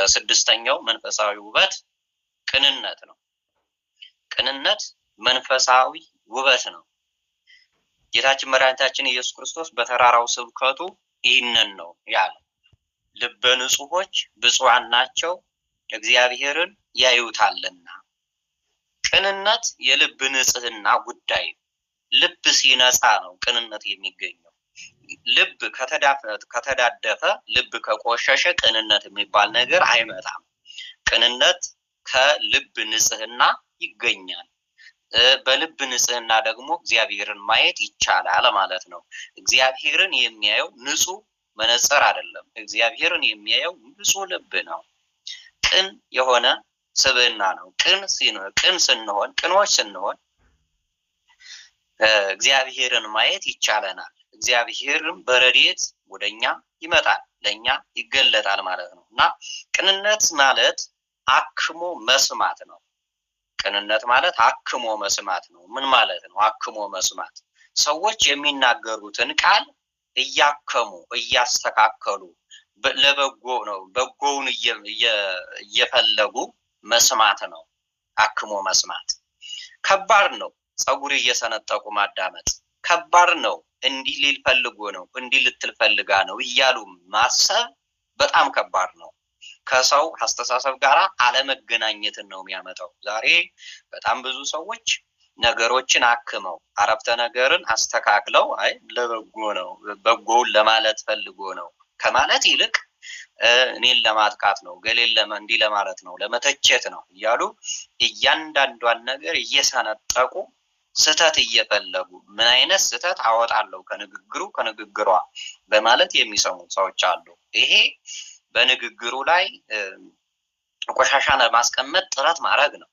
ስድስተኛው መንፈሳዊ ውበት ቅንነት ነው። ቅንነት መንፈሳዊ ውበት ነው። ጌታችን መድኃኒታችን ኢየሱስ ክርስቶስ በተራራው ስብከቱ ይህንን ነው ያለው። ልበ ንጹሖች ብፁዓን ናቸው እግዚአብሔርን ያዩታልና። ቅንነት የልብ ንጽህና ጉዳይ። ልብ ሲነጻ ነው ቅንነት የሚገኘው። ልብ ከተዳደፈ፣ ልብ ከቆሸሸ ቅንነት የሚባል ነገር አይመጣም። ቅንነት ከልብ ንጽህና ይገኛል። በልብ ንጽህና ደግሞ እግዚአብሔርን ማየት ይቻላል ማለት ነው። እግዚአብሔርን የሚያየው ንጹህ መነጽር አይደለም። እግዚአብሔርን የሚያየው ንጹህ ልብ ነው። ቅን የሆነ ስብዕና ነው። ቅን ስንሆን፣ ቅኖች ስንሆን እግዚአብሔርን ማየት ይቻለናል። እግዚአብሔርን በረድኤት ወደኛ ይመጣል፣ ለኛ ይገለጣል ማለት ነው እና ቅንነት ማለት አክሞ መስማት ነው። ቅንነት ማለት አክሞ መስማት ነው። ምን ማለት ነው አክሞ መስማት? ሰዎች የሚናገሩትን ቃል እያከሙ እያስተካከሉ ለበጎ ነው፣ በጎውን እየፈለጉ መስማት ነው አክሞ መስማት። ከባድ ነው ፀጉር እየሰነጠቁ ማዳመጥ። ከባድ ነው እንዲህ ሊል ፈልጎ ነው፣ እንዲህ ልትል ፈልጋ ነው እያሉ ማሰብ በጣም ከባድ ነው። ከሰው አስተሳሰብ ጋር አለመገናኘትን ነው የሚያመጣው። ዛሬ በጣም ብዙ ሰዎች ነገሮችን አክመው አረፍተ ነገርን አስተካክለው አይ ለበጎ ነው፣ በጎውን ለማለት ፈልጎ ነው ከማለት ይልቅ እኔን ለማጥቃት ነው፣ ገሌን እንዲህ ለማለት ነው፣ ለመተቸት ነው እያሉ እያንዳንዷን ነገር እየሰነጠቁ ስተት እየፈለጉ ምን አይነት ስተት አወጣለሁ ከንግግሯ በማለት የሚሰሙ ሰዎች አሉ። ይሄ በንግግሩ ላይ ቆሻሻን ለማስቀመጥ ጥረት ማድረግ ነው።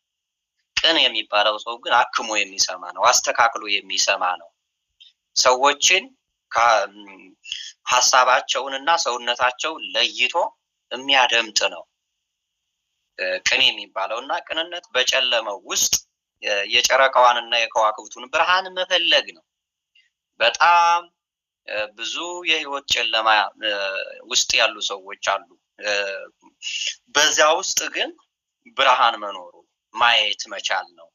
ቅን የሚባለው ሰው ግን አክሞ የሚሰማ ነው፣ አስተካክሎ የሚሰማ ነው። ሰዎችን ሀሳባቸውንና ሰውነታቸው ለይቶ የሚያደምጥ ነው ቅን የሚባለው እና ቅንነት በጨለመው ውስጥ የጨረቃዋንና የከዋክብቱን ብርሃን መፈለግ ነው። በጣም ብዙ የህይወት ጨለማ ውስጥ ያሉ ሰዎች አሉ። በዚያ ውስጥ ግን ብርሃን መኖሩ ማየት መቻል ነው።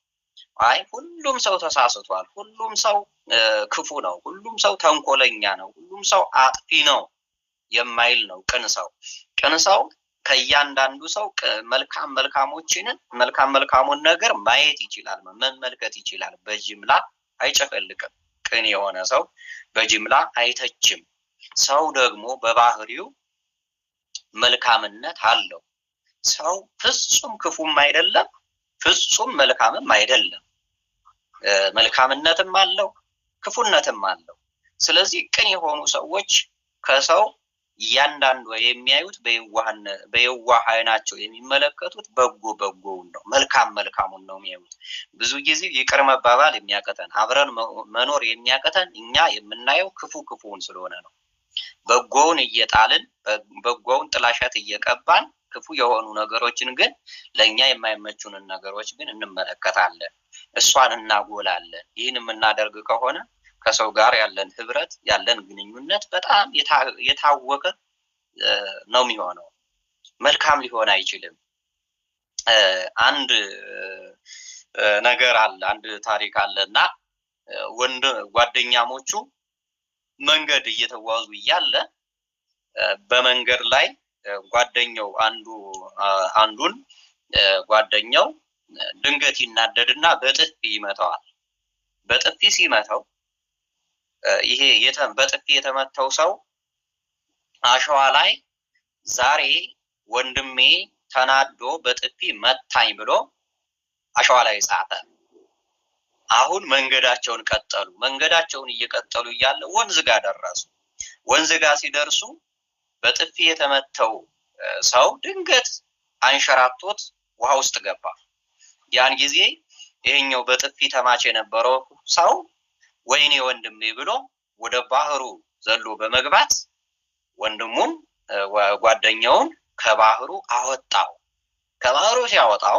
አይ ሁሉም ሰው ተሳስቷል፣ ሁሉም ሰው ክፉ ነው፣ ሁሉም ሰው ተንኮለኛ ነው፣ ሁሉም ሰው አጥፊ ነው የማይል ነው ቅን ሰው። ቅን ሰው ከእያንዳንዱ ሰው መልካሙን ነገር ማየት ይችላል፣ መመልከት ይችላል። በጅምላ አይጨፈልቅም። ቅን የሆነ ሰው በጅምላ አይተችም። ሰው ደግሞ በባህሪው መልካምነት አለው። ሰው ፍጹም ክፉም አይደለም፣ ፍጹም መልካምም አይደለም። መልካምነትም አለው፣ ክፉነትም አለው። ስለዚህ ቅን የሆኑ ሰዎች ከሰው እያንዳንዱ የሚያዩት በየዋህ አይናቸው የሚመለከቱት በጎውን ነው፣ መልካሙን ነው የሚያዩት። ብዙ ጊዜ ይቅር መባባል የሚያቀተን፣ አብረን መኖር የሚያቀተን እኛ የምናየው ክፉውን ስለሆነ ነው። በጎውን እየጣልን በጎውን ጥላሸት እየቀባን ክፉ የሆኑ ነገሮችን ግን ለኛ የማይመቹንን ነገሮች ግን እንመለከታለን፣ እሷን እናጎላለን። ይህን የምናደርግ ከሆነ ከሰው ጋር ያለን ህብረት ያለን ግንኙነት በጣም የታወቀ ነው የሚሆነው፣ መልካም ሊሆን አይችልም። አንድ ነገር አለ፣ አንድ ታሪክ አለና ጓደኛሞቹ መንገድ እየተጓዙ እያለ በመንገድ ላይ ጓደኛው አንዱን ጓደኛው ድንገት ይናደድና በጥፊ ይመታዋል። በጥፊ ሲመታው ይሄ በጥፊ የተመታው ሰው አሸዋ ላይ ዛሬ ወንድሜ ተናዶ በጥፊ መታኝ ብሎ አሸዋ ላይ ጻፈ። አሁን መንገዳቸውን ቀጠሉ። መንገዳቸውን እየቀጠሉ እያለ ወንዝ ጋር ደረሱ። ወንዝ ጋር ሲደርሱ በጥፊ የተመታው ሰው ድንገት አንሸራቶት ውሃ ውስጥ ገባ። ያን ጊዜ ይሄኛው በጥፊ ተማች የነበረው ሰው ወይኔ ወንድሜ ብሎ ወደ ባህሩ ዘሎ በመግባት ወንድሙን ጓደኛውን ከባህሩ አወጣው። ከባህሩ ሲያወጣው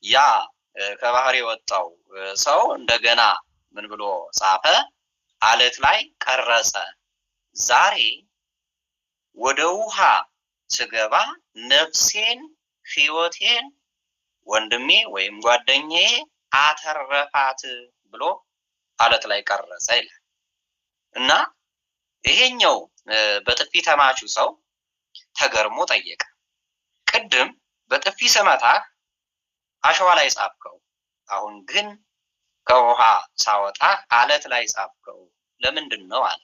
ያ ከባህር የወጣው ሰው እንደገና ምን ብሎ ጻፈ? አለት ላይ ቀረጸ። ዛሬ ወደ ውሃ ስገባ ነፍሴን ሕይወቴን ወንድሜ ወይም ጓደኛዬ አተረፋት ብሎ አለት ላይ ቀረጸ ይላል። እና ይሄኛው በጥፊ ተማቹ ሰው ተገርሞ ጠየቀ። ቅድም በጥፊ ስመታህ አሸዋ ላይ ጻፍከው፣ አሁን ግን ከውሃ ሳወጣህ አለት ላይ ጻፍከው፣ ለምንድን ነው አለ።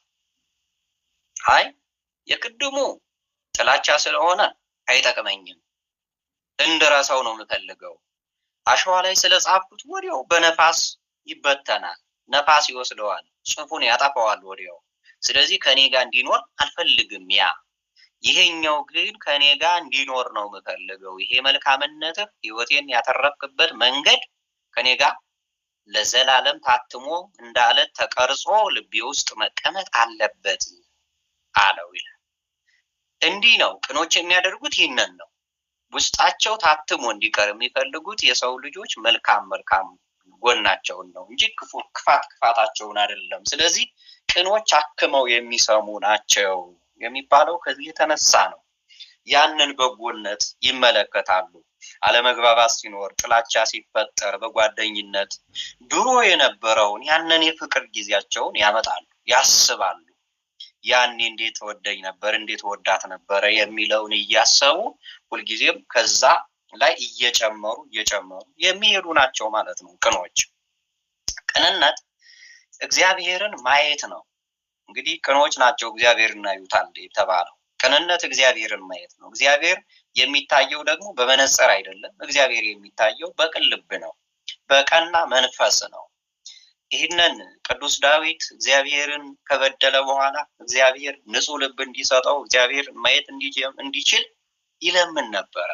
አይ የቅድሙ ጥላቻ ስለሆነ አይጠቅመኝም፣ እንድረሳው ነው የምፈልገው። አሸዋ ላይ ስለጻፍኩት ወዲያው በነፋስ ይበተናል፣ ነፋስ ይወስደዋል፣ ጽሑፉን ያጠፋዋል ወዲያው። ስለዚህ ከኔ ጋር እንዲኖር አልፈልግም። ይሄኛው ግን ከኔ ጋር እንዲኖር ነው የምፈልገው። ይሄ መልካምነትህ ሕይወቴን ያተረፍክበት መንገድ ከኔ ጋር ለዘላለም ታትሞ እንዳለት ተቀርጾ ልቤ ውስጥ መቀመጥ አለበት አለው ይላል። እንዲህ ነው ቅኖች የሚያደርጉት፣ ይህንን ነው ውስጣቸው ታትሞ እንዲቀር የሚፈልጉት የሰው ልጆች መልካም ጎናቸውን ነው እንጂ ክፋታቸውን አይደለም። ስለዚህ ቅኖች አክመው የሚሰሙ ናቸው የሚባለው ከዚህ የተነሳ ነው። ያንን በጎነት ይመለከታሉ። አለመግባባት ሲኖር፣ ጥላቻ ሲፈጠር በጓደኝነት ድሮ የነበረውን ያንን የፍቅር ጊዜያቸውን ያመጣሉ፣ ያስባሉ። ያኔ እንዴት ወደኝ ነበር፣ እንዴት ወዳት ነበረ የሚለውን እያሰቡ ሁልጊዜም ከዛ ላይ እየጨመሩ የሚሄዱ ናቸው ማለት ነው ቅኖች። ቅንነት እግዚአብሔርን ማየት ነው። እንግዲህ ቅኖች ናቸው እግዚአብሔርን ያዩታል የተባለው። ቅንነት እግዚአብሔርን ማየት ነው። እግዚአብሔር የሚታየው ደግሞ በመነጽር አይደለም። እግዚአብሔር የሚታየው በቅን ልብ ነው፣ በቀና መንፈስ ነው። ይህንን ቅዱስ ዳዊት እግዚአብሔርን ከበደለ በኋላ እግዚአብሔር ንጹሕ ልብ እንዲሰጠው እግዚአብሔር ማየት እንዲችል ይለምን ነበረ።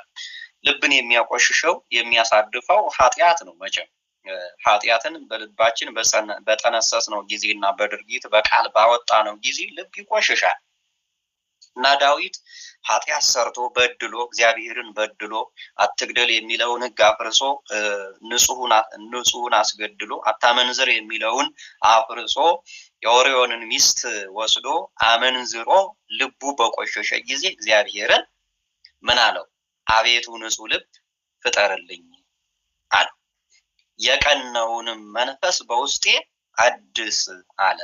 ልብን የሚያቆሽሸው የሚያሳድፈው ኃጢአት ነው። መቼም ኃጢአትን በልባችን በጠነሰስ ነው ጊዜና በድርጊት በቃል ባወጣ ነው ጊዜ ልብ ይቆሽሻል። እና ዳዊት ኃጢአት ሰርቶ በድሎ እግዚአብሔርን በድሎ አትግደል የሚለውን ሕግ አፍርሶ ንጹሑን አስገድሎ አታመንዝር የሚለውን አፍርሶ የኦርዮንን ሚስት ወስዶ አመንዝሮ ልቡ በቆሸሸ ጊዜ እግዚአብሔርን ምን አለው? አቤቱ ንጹሕ ልብ ፍጠርልኝ አለው። የቀናውንም መንፈስ በውስጤ አድስ አለ።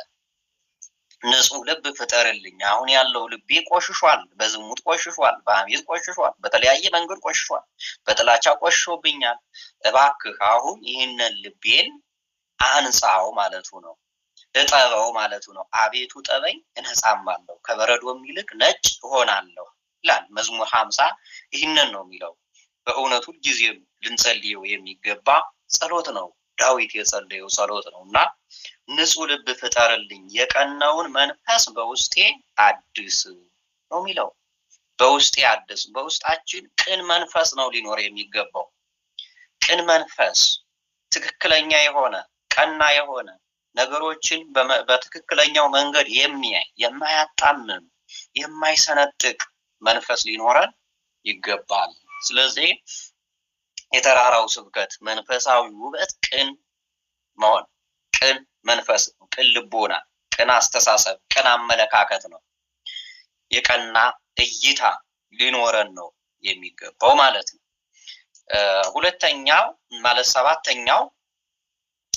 ንጹሕ ልብ ፍጠርልኝ። አሁን ያለው ልቤ ቆሽሿል፣ በዝሙት ቆሽሿል፣ በሐሜት ቆሽሿል፣ በተለያየ መንገድ ቆሽሿል፣ በጥላቻ ቆሽሾብኛል። እባክህ አሁን ይህንን ልቤን አንጻው ማለቱ ነው፣ እጠበው ማለቱ ነው። አቤቱ ጠበኝ እነጻማለሁ፣ ከበረዶም ይልቅ ነጭ እሆናለሁ ይላል መዝሙር 50 ይህንን ነው የሚለው። በእውነቱ ጊዜም ልንጸልየው የሚገባ ጸሎት ነው። ዳዊት የጸለየው ጸሎት ነው እና ንጹሕ ልብ ፍጠርልኝ፣ የቀናውን መንፈስ በውስጤ አድስ ነው የሚለው። በውስጤ አድስ። በውስጣችን ቅን መንፈስ ነው ሊኖር የሚገባው። ቅን መንፈስ ትክክለኛ የሆነ ቀና የሆነ ነገሮችን በትክክለኛው መንገድ የሚያይ የማያጣምም የማይሰነጥቅ መንፈስ ሊኖረን ይገባል። ስለዚህ የተራራው ስብከት መንፈሳዊ ውበት ቅን መሆን፣ ቅን መንፈስ፣ ቅን ልቦና፣ ቅን አስተሳሰብ፣ ቅን አመለካከት ነው። የቀና እይታ ሊኖረን ነው የሚገባው ማለት ነው። ሁለተኛው ማለት ሰባተኛው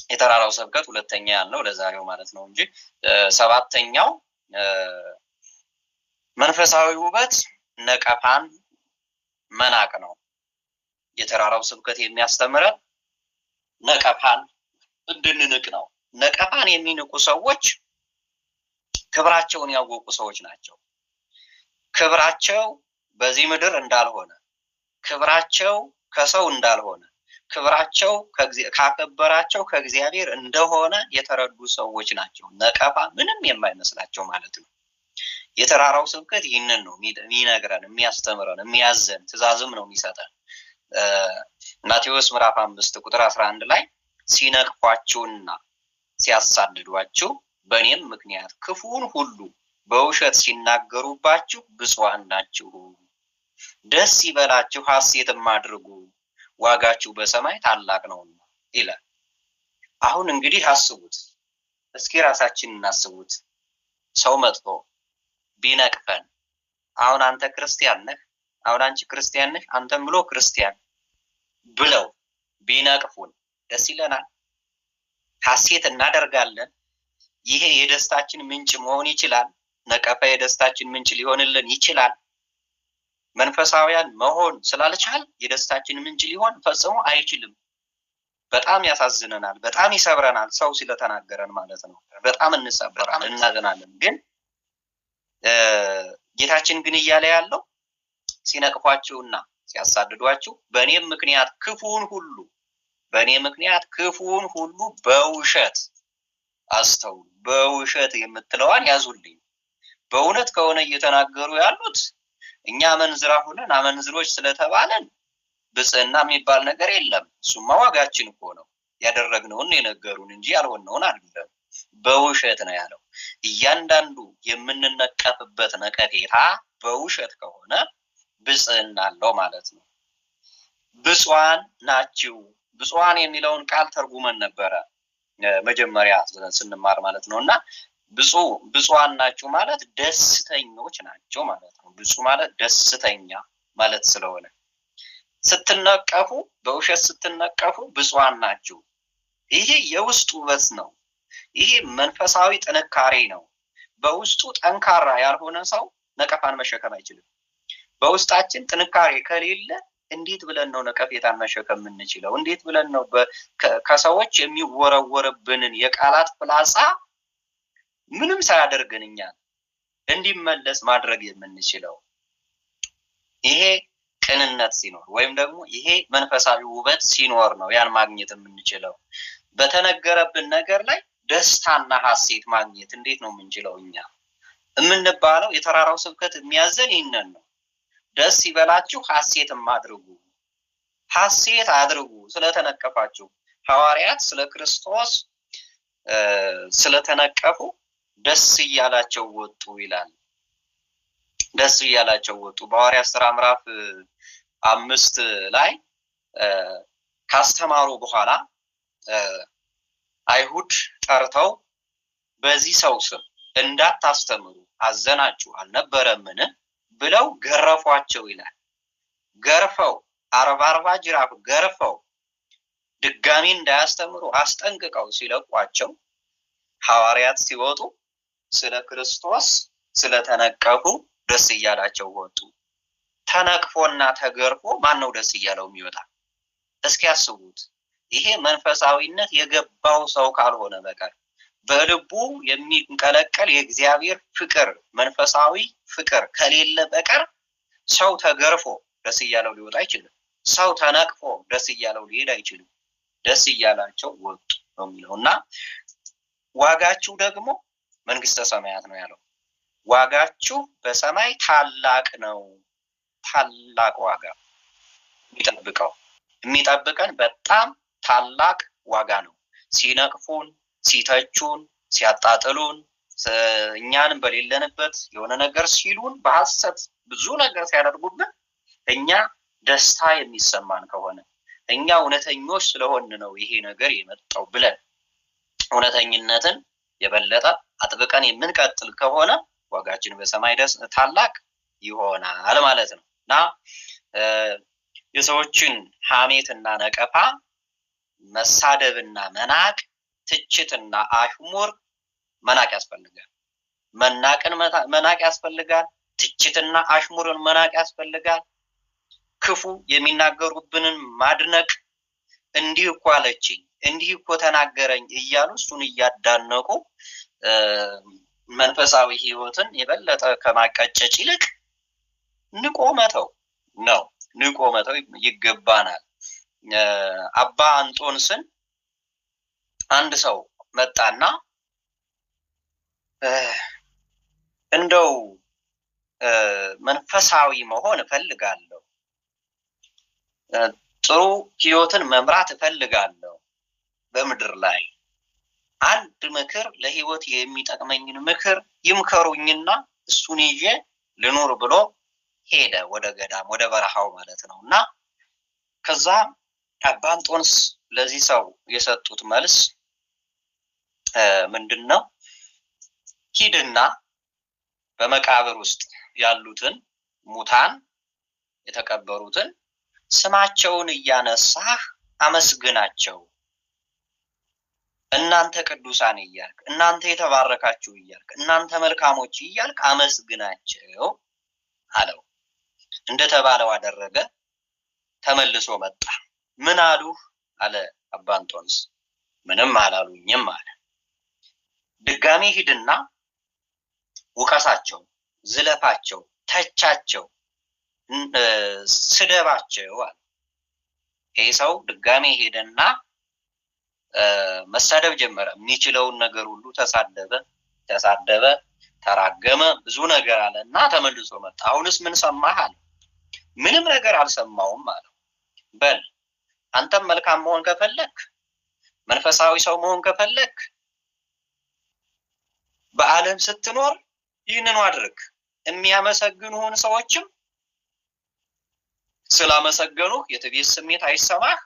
የተራራው ስብከት ሁለተኛ ያለው ለዛሬው ማለት ነው እንጂ ሰባተኛው መንፈሳዊ ውበት ነቀፋን መናቅ ነው። የተራራው ስብከት የሚያስተምረን ነቀፋን እንድንንቅ ነው። ነቀፋን የሚንቁ ሰዎች ክብራቸውን ያወቁ ሰዎች ናቸው። ክብራቸው በዚህ ምድር እንዳልሆነ፣ ክብራቸው ከሰው እንዳልሆነ፣ ክብራቸው ካከበራቸው ከእግዚአብሔር እንደሆነ የተረዱ ሰዎች ናቸው። ነቀፋ ምንም የማይመስላቸው ማለት ነው። የተራራው ስብከት ይህንን ነው የሚነግረን፣ የሚያስተምረን፣ የሚያዘን ትእዛዝም ነው የሚሰጠን። ማቴዎስ ምዕራፍ 5 ቁጥር 11 ላይ ሲነቅፏችሁና ሲያሳድዷችሁ በእኔም ምክንያት ክፉን ሁሉ በውሸት ሲናገሩባችሁ ብፁዓን ናችሁ፣ ደስ ይበላችሁ፣ ሐሴትም አድርጉ፣ ዋጋችሁ በሰማይ ታላቅ ነውና ይላል። አሁን እንግዲህ አስቡት፣ እስኪ ራሳችንን እናስቡት። ሰው መጥቶ ቢነቅፈን፣ አሁን አንተ ክርስቲያን ነህ፣ አሁን አንቺ ክርስቲያን ነሽ አንተም ብሎ ክርስቲያን ብለው ቢነቅፉን ደስ ይለናል፣ ሐሴት እናደርጋለን። ይሄ የደስታችን ምንጭ መሆን ይችላል። ነቀፋ የደስታችን ምንጭ ሊሆንልን ይችላል። መንፈሳውያን መሆን ስላልቻል የደስታችን ምንጭ ሊሆን ፈጽሞ አይችልም። በጣም ያሳዝነናል፣ በጣም ይሰብረናል። ሰው ስለተናገረን ማለት ነው። በጣም እንሰበራለን፣ እናዘናለን። ግን ጌታችን ግን እያለ ያለው ሲነቅፏችሁና ሲያሳድዷችሁ በእኔም ምክንያት ክፉውን ሁሉ በውሸት አስተውሉ። በውሸት የምትለዋን ያዙልኝ። በእውነት ከሆነ እየተናገሩ ያሉት እኛ አመንዝራ ሆነን አመንዝሮች ስለተባለን ብጽዕና የሚባል ነገር የለም። እሱማ ዋጋችን እኮ ነው። ያደረግነውን የነገሩን እንጂ ያልሆነውን አይደለም። በውሸት ነው ያለው። እያንዳንዱ የምንነቀፍበት ነቀፌታ በውሸት ከሆነ ብጽዕና አለው ማለት ነው። ብፁዓን ናችሁ። ብፁዓን የሚለውን ቃል ተርጉመን ነበረ መጀመሪያ ስንማር ማለት ነውና ብፁዓን ናችሁ ማለት ደስተኞች ናቸው ማለት ነው። ብፁዕ ማለት ደስተኛ ማለት ስለሆነ ስትነቀፉ፣ በውሸት ስትነቀፉ ብፁዓን ናችሁ። ይሄ የውስጥ ውበት ነው። ይሄ መንፈሳዊ ጥንካሬ ነው። በውስጡ ጠንካራ ያልሆነ ሰው ነቀፋን መሸከም አይችልም። በውስጣችን ጥንካሬ ከሌለ እንዴት ብለን ነው ነቀፌታን መሸከም የምንችለው? እንዴት ብለን ነው ከሰዎች የሚወረወርብንን የቃላት ፍላጻ ምንም ሳያደርገን እኛን እንዲመለስ ማድረግ የምንችለው? ይሄ ቅንነት ሲኖር ወይም ደግሞ ይሄ መንፈሳዊ ውበት ሲኖር ነው ያን ማግኘት የምንችለው። በተነገረብን ነገር ላይ ደስታና ሐሴት ማግኘት እንዴት ነው የምንችለው? እኛ የምንባለው የተራራው ስብከት የሚያዘን ይህንን ነው። ደስ ይበላችሁ ሐሴትም አድርጉ። ሐሴት አድርጉ ስለተነቀፋችሁ። ሐዋርያት ስለ ክርስቶስ ስለተነቀፉ ደስ እያላቸው ወጡ ይላል። ደስ እያላቸው ወጡ። በሐዋርያት ሥራ ምዕራፍ 5 ላይ ካስተማሩ በኋላ አይሁድ ጠርተው በዚህ ሰው ስም እንዳታስተምሩ አዘናችሁ አልነበረምን ብለው ገረፏቸው ይላል። ገርፈው 40 ጅራፍ ገርፈው ድጋሚ እንዳያስተምሩ አስጠንቅቀው ሲለቋቸው ሐዋርያት ሲወጡ ስለ ክርስቶስ ስለተነቀፉ ደስ እያላቸው ወጡ። ተነቅፎና ተገርፎ ማን ነው ደስ እያለው የሚወጣ? እስኪ ያስቡት። ይሄ መንፈሳዊነት የገባው ሰው ካልሆነ በቀር በልቡ የሚንቀለቀል የእግዚአብሔር ፍቅር መንፈሳዊ ፍቅር ከሌለ በቀር ሰው ተገርፎ ደስ እያለው ሊወጣ አይችልም። ሰው ተነቅፎ ደስ እያለው ሊሄድ አይችልም። ደስ እያላቸው ወጡ ነው የሚለውና ዋጋችሁ ደግሞ መንግስተ ሰማያት ነው ያለው። ዋጋችሁ በሰማይ ታላቅ ነው። ታላቅ ዋጋ የሚጠብቀን በጣም ታላቅ ዋጋ ነው። ሲነቅፉን፣ ሲተቹን፣ ሲያጣጥሉን፣ እኛንም በሌለንበት የሆነ ነገር ሲሉን፣ በሐሰት ብዙ ነገር ሲያደርጉብን እኛ ደስታ የሚሰማን ከሆነ እኛ እውነተኞች ስለሆን ነው ይሄ ነገር የመጣው ብለን እውነተኝነትን የበለጠ አጥብቀን የምንቀጥል ከሆነ ዋጋችን በሰማይ ታላቅ ይሆናል ማለት ነው። እና የሰዎችን ሐሜትና ነቀፋ፣ መሳደብና መናቅ፣ ትችትና አሽሙር መናቅ ያስፈልጋል። መናቅን መናቅ ያስፈልጋል። ትችትና አሽሙርን መናቅ ያስፈልጋል። ክፉ የሚናገሩብንን ማድነቅ፣ እንዲህ እኮ አለችኝ፣ እንዲህ እኮ ተናገረኝ እያሉ እሱን እያዳነቁ መንፈሳዊ ህይወትን የበለጠ ከማቀጨጭ ይልቅ ንቆ መተው ነው። ንቆ መተው ይገባናል። አባ አንጦንስን አንድ ሰው መጣና እንደው መንፈሳዊ መሆን እፈልጋለሁ፣ ጥሩ ህይወትን መምራት እፈልጋለሁ፣ በምድር ላይ አንድ ምክር ለህይወት የሚጠቅመኝን ምክር ይምከሩኝና እሱን ይዤ ልኖር ብሎ ሄደ ወደ ገዳም ወደ በረሃው ማለት ነውና ከዛ አባ አንጦንስ ለዚህ ሰው የሰጡት መልስ ምንድነው? ሂድና በመቃብር ውስጥ ያሉትን ሙታን የተቀበሩትን ስማቸውን እያነሳህ አመስግናቸው። እናንተ ቅዱሳን እያልክ፣ እናንተ የተባረካችሁ እያልክ፣ እናንተ መልካሞች እያልክ አመስግናቸው አለው። እንደተባለው አደረገ። ተመልሶ መጣ። ምን አሉህ አለ አባ እንጦንስ። ምንም አላሉኝም አለ። ድጋሚ ሂድና ውቀሳቸው፣ ዝለፋቸው፣ ተቻቸው፣ ስደባቸው አለ። ይሄ ሰው ድጋሚ ሄደና መሳደብ ጀመረ። የሚችለውን ነገር ሁሉ ተሳደበ፣ ተራገመ፣ ብዙ ነገር አለ እና ተመልሶ መጣ። አሁንስ ምን ሰማህ አለ። ምንም ነገር አልሰማውም አለ። በል አንተም መልካም መሆን ከፈለክ፣ መንፈሳዊ ሰው መሆን ከፈለክ፣ በዓለም ስትኖር ይህንኑ አድርግ። የሚያመሰግኑህን ሰዎችም ስላመሰገኑ የትዕቢት ስሜት አይሰማህ፣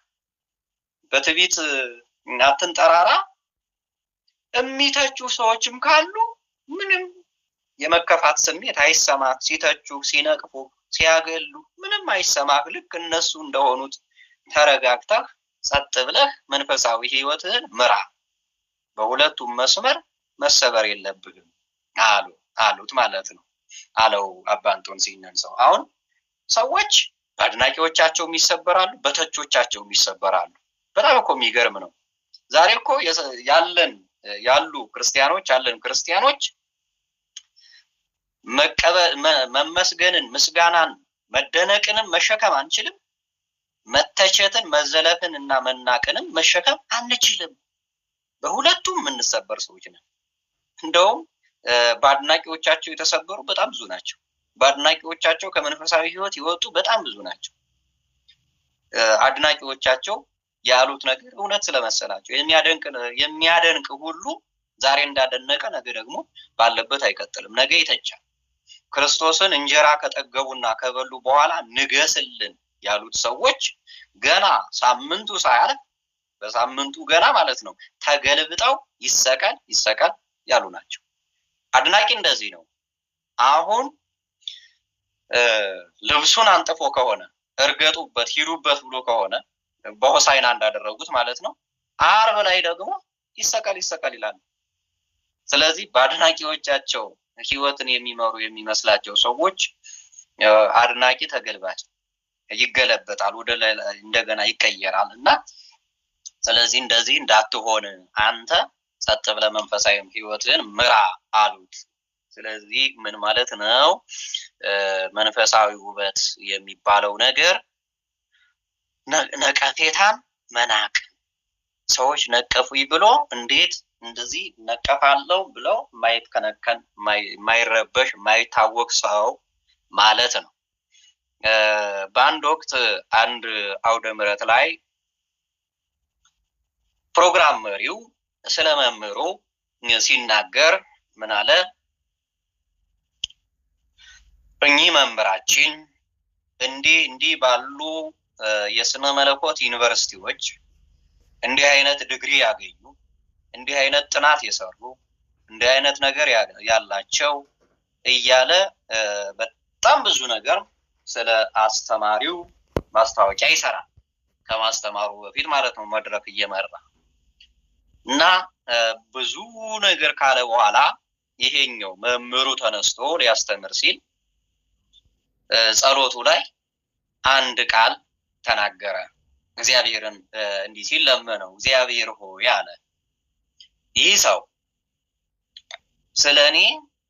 በትዕቢት አትንጠራራ። የሚተቹ ሰዎችም ካሉ ምንም የመከፋት ስሜት አይሰማህ። ሲተቹ፣ ሲነቅፉ፣ ሲያገሉ ምንም አይሰማህ። ልክ እነሱ እንደሆኑት ተረጋግተህ ጸጥ ብለህ መንፈሳዊ ህይወትህን ምራ። በሁለቱም መስመር መሰበር የለብህም አሉት ማለት ነው አለው አባ እንጦንስ ይህንን ሰው። አሁን ሰዎች በአድናቂዎቻቸውም ይሰበራሉ፣ በተቾቻቸውም ይሰበራሉ። በጣም እኮ የሚገርም ነው። ዛሬ እኮ ያሉ ክርስቲያኖች መመስገንን፣ ምስጋናን፣ መደነቅንም መሸከም አንችልም። መተቸትን፣ መዘለፍን እና መናቅንም መሸከም አንችልም። በሁለቱም የምንሰበር ሰዎች ነን። እንደውም በአድናቂዎቻቸው የተሰበሩ በጣም ብዙ ናቸው። በአድናቂዎቻቸው ከመንፈሳዊ ህይወት የወጡ በጣም ብዙ ናቸው። አድናቂዎቻቸው ያሉት ነገር እውነት ስለመሰላቸው የሚያደንቅ ሁሉ ዛሬ እንዳደነቀ ነገ ደግሞ ባለበት አይቀጥልም፣ ነገ ይተቻል። ክርስቶስን እንጀራ ከጠገቡና ከበሉ በኋላ ንገስልን ያሉት ሰዎች ገና ሳምንቱ ሳያልፍ በሳምንቱ ገና ማለት ነው ተገልብጠው ይሰቀል ያሉ ናቸው። አድናቂ እንደዚህ ነው። አሁን ልብሱን አንጥፎ ከሆነ እርገጡበት፣ ሂዱበት ብሎ ከሆነ በሆሳዕና እንዳደረጉት ማለት ነው፣ ዓርብ ላይ ደግሞ ይሰቀል ይላሉ። ስለዚህ በአድናቂዎቻቸው ህይወትን የሚመሩ የሚመስላቸው ሰዎች አድናቂ ተገልባጭ ይገለበጣል፣ ወደ እንደገና ይቀየራል። እና ስለዚህ እንደዚህ እንዳትሆን አንተ ጸጥ ብለህ መንፈሳዊ ህይወትን ምራ አሉት። ስለዚህ ምን ማለት ነው? መንፈሳዊ ውበት የሚባለው ነገር ነቀፌታን መናቅ። ሰዎች ነቀፉኝ ብሎ እንዴት እንደዚህ ነቀፋለው ብለው ማይከነከን፣ ማይረበሽ፣ ማይታወቅ ሰው ማለት ነው። በአንድ ወቅት አንድ አውደ ምሕረት ላይ ፕሮግራም መሪው ስለ መምህሩ ሲናገር ምን አለ? እኚህ መምህራችን እንዲህ ባሉ የስነ መለኮት ዩኒቨርሲቲዎች እንዲህ አይነት ዲግሪ ያገኙ፣ እንዲህ አይነት ጥናት የሰሩ፣ እንዲህ አይነት ነገር ያላቸው እያለ በጣም ብዙ ነገር ስለ አስተማሪው ማስታወቂያ ይሰራል። ከማስተማሩ በፊት ማለት ነው መድረክ እየመራ እና ብዙ ነገር ካለ በኋላ ይሄኛው መምህሩ ተነስቶ ሊያስተምር ሲል ጸሎቱ ላይ አንድ ቃል ተናገረ። እግዚአብሔርን እንዲህ ሲል ለመነው። እግዚአብሔር ሆይ አለ፣ ይህ ሰው ስለኔ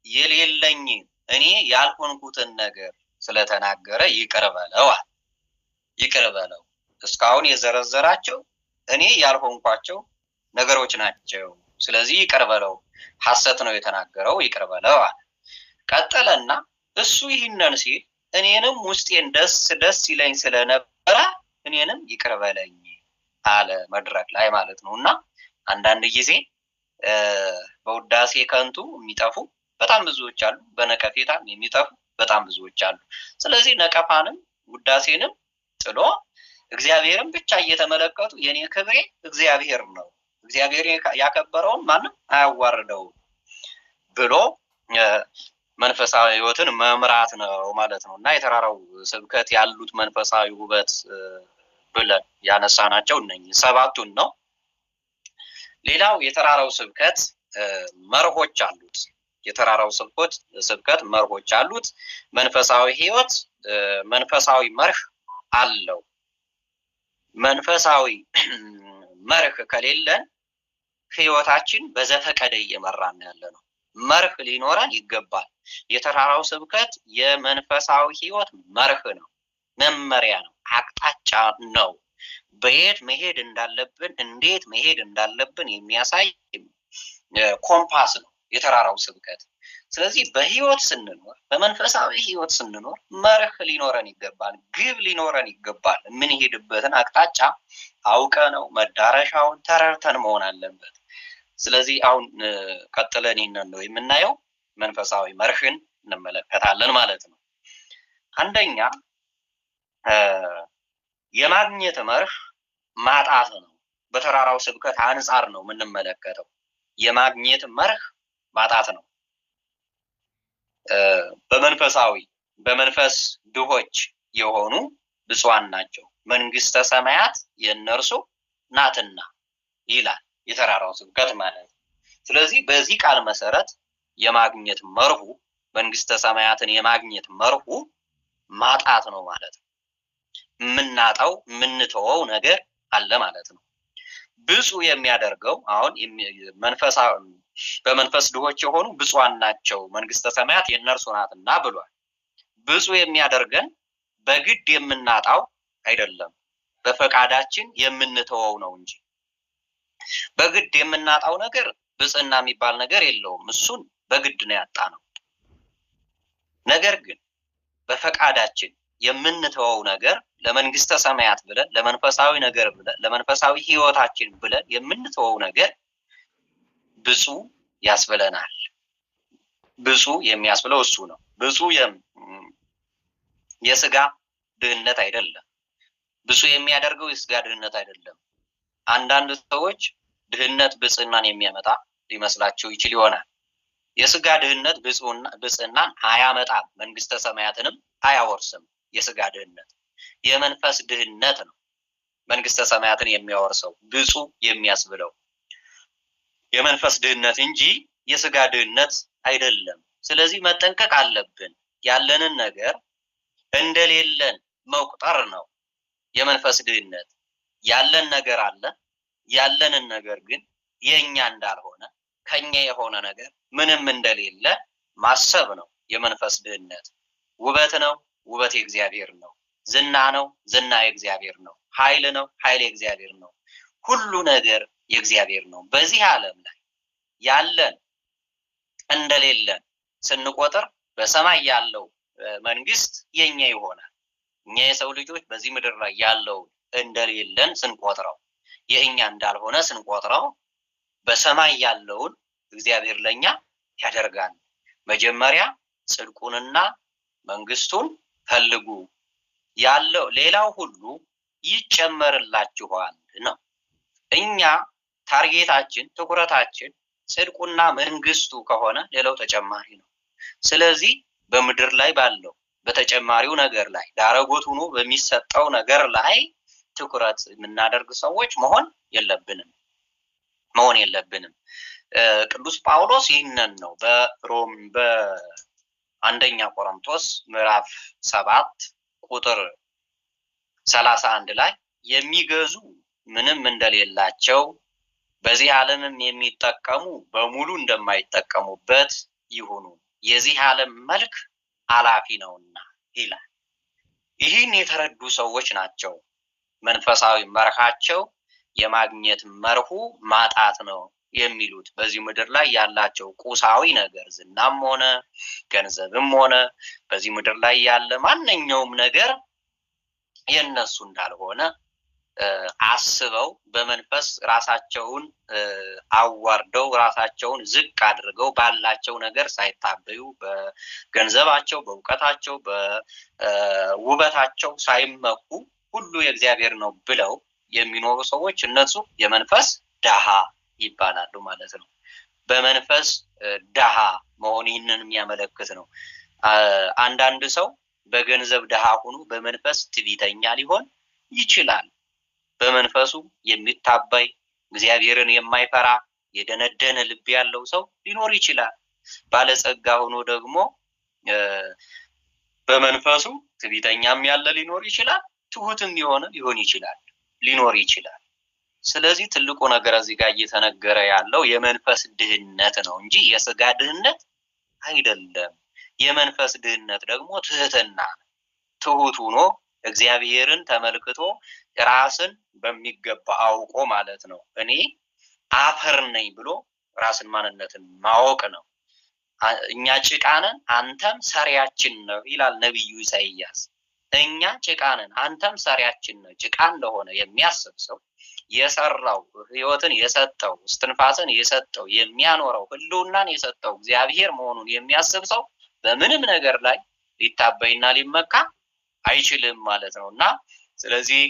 የሌለኝ እኔ ያልሆንኩትን ነገር ስለተናገረ ይቅር በለው። እስካሁን የዘረዘራቸው እኔ ያልሆንኳቸው ነገሮች ናቸው። ስለዚህ ይቅር በለው፣ ሐሰት ነው የተናገረው፣ ይቅር በለው አለ። ቀጠለና እሱ ይህንን ሲል እኔንም ውስጤን ደስ ይለኝ ስለነበረ እኔንም ይቅር በለኝ አለ መድረክ ላይ ማለት ነው። እና አንዳንድ ጊዜ በውዳሴ ከንቱ የሚጠፉ በጣም ብዙዎች አሉ፣ በነቀፌታም የሚጠፉ በጣም ብዙዎች አሉ። ስለዚህ ነቀፋንም ውዳሴንም ጥሎ እግዚአብሔርን ብቻ እየተመለከቱ የኔ ክብሬ እግዚአብሔር ነው፣ እግዚአብሔር ያከበረውን ማንም አያዋርደውም ብሎ መንፈሳዊ ህይወትን መምራት ነው ማለት ነው። እና የተራራው ስብከት ያሉት መንፈሳዊ ውበት ብለን ያነሳናቸው እነኚህ ሰባቱን ነው። ሌላው የተራራው ስብከት መርሆች አሉት። የተራራው ስብከት መርሆች አሉት። መንፈሳዊ ህይወት መንፈሳዊ መርህ አለው። መንፈሳዊ መርህ ከሌለን ህይወታችን በዘፈቀደ እየመራን ያለ ነው። መርህ ሊኖረን ይገባል። የተራራው ስብከት የመንፈሳዊ ህይወት መርህ ነው፣ መመሪያ ነው፣ አቅጣጫ ነው። በየት መሄድ እንዳለብን እንዴት መሄድ እንዳለብን የሚያሳይ ኮምፓስ ነው የተራራው ስብከት። ስለዚህ በህይወት ስንኖር በመንፈሳዊ ህይወት ስንኖር መርህ ሊኖረን ይገባል፣ ግብ ሊኖረን ይገባል። የምንሄድበትን አቅጣጫ አውቀነው መዳረሻውን ተረድተን መሆን አለበት። ስለዚህ አሁን ቀጥለን ይሄንን ነው የምናየው፣ መንፈሳዊ መርህን እንመለከታለን ማለት ነው። አንደኛ የማግኘት መርህ ማጣት ነው። በተራራው ስብከት አንፃር ነው የምንመለከተው። የማግኘት መርህ ማጣት ነው። በመንፈስ ድሆች የሆኑ ብፁዓን ናቸው፣ መንግስተ ሰማያት የእነርሱ ናትና ይላል የተራራው ስብከት ማለት ነው። ስለዚህ በዚህ ቃል መሰረት የማግኘት መርሁ መንግስተ ሰማያትን የማግኘት መርሁ ማጣት ነው ማለት ነው። የምናጣው የምንተወው ነገር አለ ማለት ነው። ብፁዕ የሚያደርገው አሁን በመንፈስ ድሆች የሆኑ ብፁዓን ናቸው መንግስተ ሰማያት የእነርሱ ናትና ብሏል። ብፁዕ የሚያደርገን በግድ የምናጣው አይደለም፣ በፈቃዳችን የምንተወው ነው እንጂ። በግድ የምናጣው ነገር ብፅዕና የሚባል ነገር የለውም። እሱን በግድ ነው ያጣነው። ነገር ግን በፈቃዳችን የምንተወው ነገር ለመንግስተ ሰማያት ብለን ለመንፈሳዊ ነገር ብለን ለመንፈሳዊ ህይወታችን ብለን የምንተወው ነገር ብፁዕ ያስብለናል። ብፁዕ የሚያስብለው እሱ ነው። ብፁዕ የስጋ ድህነት አይደለም። ብፁዕ የሚያደርገው የስጋ ድህነት አይደለም። አንዳንድ ሰዎች ድህነት ብፅዕናን የሚያመጣ ሊመስላቸው ይችል ይሆናል። የስጋ ድህነት ብፅዕናን አያመጣም፣ መንግስተ ሰማያትንም አያወርስም። የስጋ ድህነት የመንፈስ ድህነት ነው መንግስተ ሰማያትን የሚያወርሰው ብፁዕ የሚያስብለው የመንፈስ ድህነት እንጂ የስጋ ድህነት አይደለም። ስለዚህ መጠንቀቅ አለብን። ያለንን ነገር እንደሌለን መቁጠር ነው የመንፈስ ድህነት። ያለን ነገር አለ፣ ያለንን ነገር ግን የኛ እንዳልሆነ ከኛ የሆነ ነገር ምንም እንደሌለ ማሰብ ነው የመንፈስ ድህነት። ውበት ነው፣ ውበት የእግዚአብሔር ነው። ዝና ነው፣ ዝና የእግዚአብሔር ነው። ኃይል ነው፣ ኃይል የእግዚአብሔር ነው። ሁሉ ነገር የእግዚአብሔር ነው። በዚህ ዓለም ላይ ያለን እንደሌለን ስንቆጥር በሰማይ ያለው መንግስት የኛ ይሆናል። እኛ የሰው ልጆች በዚህ ምድር ላይ ያለው እንደሌለን ስንቆጥረው የእኛ እንዳልሆነ ስንቆጥረው በሰማይ ያለውን እግዚአብሔር ለኛ ያደርጋል። መጀመሪያ ጽድቁንና መንግስቱን ፈልጉ፣ ያለው ሌላው ሁሉ ይጨመርላችኋል ነው። እኛ ታርጌታችን ትኩረታችን ጽድቁና መንግስቱ ከሆነ ሌላው ተጨማሪ ነው። ስለዚህ በምድር ላይ ባለው በተጨማሪው ነገር ላይ ዳረጎት ሆኖ በሚሰጠው ነገር ላይ ትኩረት የምናደርግ ሰዎች መሆን የለብንም። ቅዱስ ጳውሎስ ይህንን ነው በአንደኛ ቆሮንቶስ ምዕራፍ 7 ቁጥር 31 ላይ የሚገዙ ምንም እንደሌላቸው በዚህ ዓለምም የሚጠቀሙ በሙሉ እንደማይጠቀሙበት ይሁኑ፣ የዚህ ዓለም መልክ አላፊ ነውና ይላል። ይህን የተረዱ ሰዎች ናቸው መንፈሳዊ መርሃቸው የማግኘት መርሁ ማጣት ነው የሚሉት። በዚህ ምድር ላይ ያላቸው ቁሳዊ ነገር ዝናም ሆነ ገንዘብም ሆነ በዚህ ምድር ላይ ያለ ማንኛውም ነገር የነሱ እንዳልሆነ አስበው በመንፈስ ራሳቸውን አዋርደው ራሳቸውን ዝቅ አድርገው ባላቸው ነገር ሳይታበዩ በገንዘባቸው፣ በእውቀታቸው፣ በውበታቸው ሳይመኩ ሁሉ የእግዚአብሔር ነው ብለው የሚኖሩ ሰዎች እነሱ የመንፈስ ደሃ ይባላሉ ማለት ነው። በመንፈስ ድሃ መሆን ይህንን የሚያመለክት ነው። አንዳንድ ሰው በገንዘብ ድሃ ሆኖ በመንፈስ ትዕቢተኛ ሊሆን ይችላል። በመንፈሱ የሚታበይ እግዚአብሔርን የማይፈራ የደነደነ ልብ ያለው ሰው ሊኖር ይችላል። ባለጸጋ ሆኖ ደግሞ በመንፈሱ ትዕቢተኛም ያለ ሊኖር ይችላል። ትሁትም የሆነ ሊሆን ይችላል ሊኖር ይችላል። ስለዚህ ትልቁ ነገር እዚህ ጋር እየተነገረ ያለው የመንፈስ ድህነት ነው እንጂ የስጋ ድህነት አይደለም። የመንፈስ ድህነት ደግሞ ትህትና ነው። ትሁት ሆኖ እግዚአብሔርን ተመልክቶ ራስን በሚገባ አውቆ ማለት ነው። እኔ አፈር ነኝ ብሎ ራስን ማንነትን ማወቅ ነው። እኛ ጭቃ ነን አንተም ሰሪያችን ነው ይላል ነቢዩ ኢሳይያስ። እኛ ጭቃ ነን አንተም ሰሪያችን ነው። ጭቃ እንደሆነ የሚያስብ ሰው የሰራው ሕይወትን የሰጠው እስትንፋስን የሰጠው የሚያኖረው ህልውናን የሰጠው እግዚአብሔር መሆኑን የሚያስብ ሰው በምንም ነገር ላይ ሊታበይና ሊመካ አይችልም ማለት ነው። እና ስለዚህ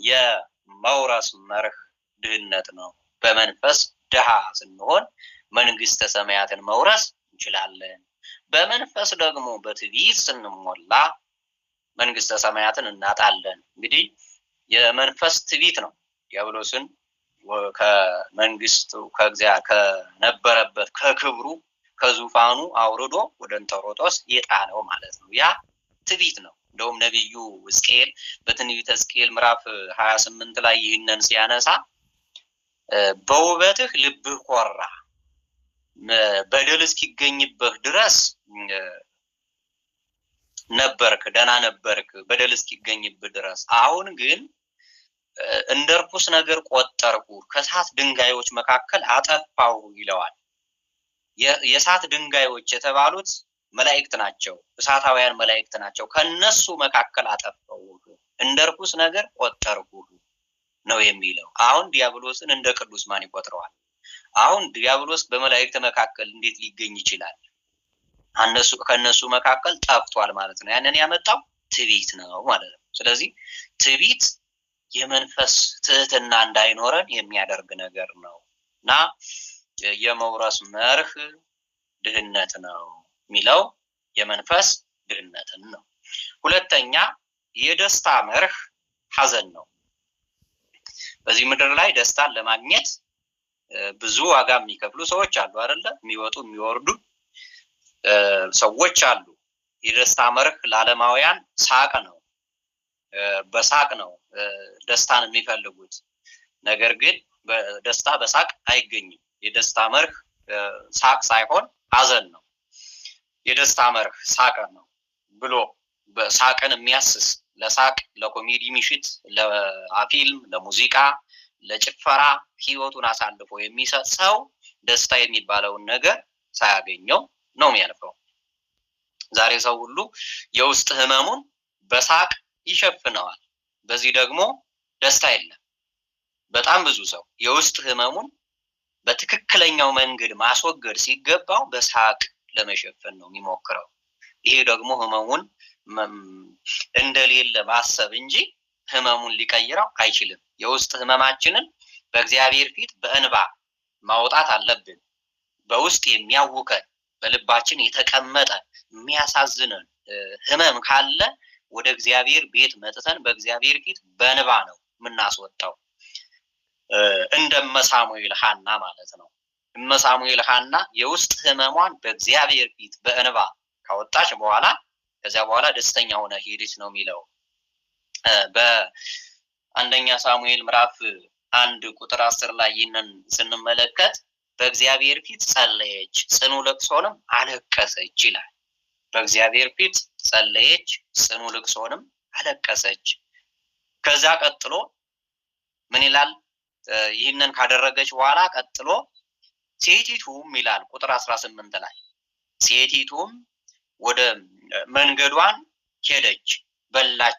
የመውረስ መርህ ድህነት ነው። በመንፈስ ድሃ ስንሆን መንግስተ ሰማያትን መውረስ እንችላለን። በመንፈስ ደግሞ በትዕቢት ስንሞላ መንግስተ ሰማያትን እናጣለን። እንግዲህ የመንፈስ ትዕቢት ነው ዲያብሎስን ከመንግስቱ ከነበረበት ከክብሩ ከዙፋኑ አውርዶ ወደ እንጦሮጦስ የጣለው ማለት ነው። ያ ትዕቢት ነው። እንደውም ነቢዩ ሕዝቅኤል በትንቢተ ሕዝቅኤል ምዕራፍ 28 ላይ ይህንን ሲያነሳ በውበትህ ልብህ ኮራ፣ በደል እስኪገኝብህ ድረስ ነበርክ፣ ደህና ነበርክ በደል እስኪገኝብህ ድረስ። አሁን ግን እንደ ርኩስ ነገር ቆጠርኩ፣ ከእሳት ድንጋዮች መካከል አጠፋሁ ይለዋል። የእሳት ድንጋዮች የተባሉት መላእክት ናቸው፣ እሳታውያን መላእክት ናቸው። ከነሱ መካከል አጠፋሁ፣ እንደ ርኩስ ነገር ቆጠርኩ ነው የሚለው። አሁን ዲያብሎስን እንደ ቅዱስ ማን ይቆጥረዋል? አሁን ዲያብሎስ በመላእክት መካከል እንዴት ሊገኝ ይችላል? ከነሱ መካከል ጠፍቷል ማለት ነው። ያንን ያመጣው ትዕቢት ነው ማለት ነው። ስለዚህ ትዕቢት የመንፈስ ትህትና እንዳይኖረን የሚያደርግ ነገር ነው እና የመውረስ መርህ ድህነት ነው የሚለው የመንፈስ ድህነትን ነው። ሁለተኛ የደስታ መርህ ሐዘን ነው። በዚህ ምድር ላይ ደስታን ለማግኘት ብዙ ዋጋ የሚከፍሉ ሰዎች አሉ አይደለ? የሚወጡ የሚወርዱ ሰዎች አሉ። የደስታ መርህ ለዓለማውያን ሳቅ ነው። በሳቅ ነው ደስታን የሚፈልጉት። ነገር ግን ደስታ በሳቅ አይገኝም። የደስታ መርህ ሳቅ ሳይሆን ሐዘን ነው። የደስታ መርህ ሳቅ ነው ብሎ በሳቅን የሚያስስ ለሳቅ ለኮሜዲ ምሽት፣ ለፊልም፣ ለሙዚቃ፣ ለጭፈራ ህይወቱን አሳልፎ የሚሰጥ ሰው ደስታ የሚባለውን ነገር ሳያገኘው ነው የሚያልፈው። ዛሬ ሰው ሁሉ የውስጥ ህመሙን በሳቅ ይሸፍነዋል። በዚህ ደግሞ ደስታ የለም። በጣም ብዙ ሰው የውስጥ ህመሙን በትክክለኛው መንገድ ማስወገድ ሲገባው በሳቅ ለመሸፈን ነው የሚሞክረው። ይሄ ደግሞ ህመሙን እንደሌለ ማሰብ እንጂ ህመሙን ሊቀይረው አይችልም። የውስጥ ህመማችንን በእግዚአብሔር ፊት በእንባ ማውጣት አለብን። በውስጥ የሚያውከን በልባችን የተቀመጠ የሚያሳዝነን ህመም ካለ ወደ እግዚአብሔር ቤት መጥተን በእግዚአብሔር ፊት በእንባ ነው የምናስወጣው። እንደ ሳሙኤል ሐና ማለት ነው። ሳሙኤል ሐና የውስጥ ህመሟን በእግዚአብሔር ፊት በእንባ ካወጣች በኋላ ከዚያ በኋላ ደስተኛ ሆነ ሄደች ነው የሚለው። በአንደኛ ሳሙኤል ምዕራፍ 1 ቁጥር 10 ላይ ይህንን ስንመለከት በእግዚአብሔር ፊት ጸለየች፣ ጽኑ ልቅሶንም አለቀሰች ይላል። በእግዚአብሔር ፊት ጸለየች፣ ጽኑ ልቅሶንም አለቀሰች። ከዛ ቀጥሎ ምን ይላል? ይህንን ካደረገች በኋላ ቀጥሎ ሴቲቱም ይላል ቁጥር 18 ላይ ሴቲቱም ወደ መንገዷን ሄደች፣ በላች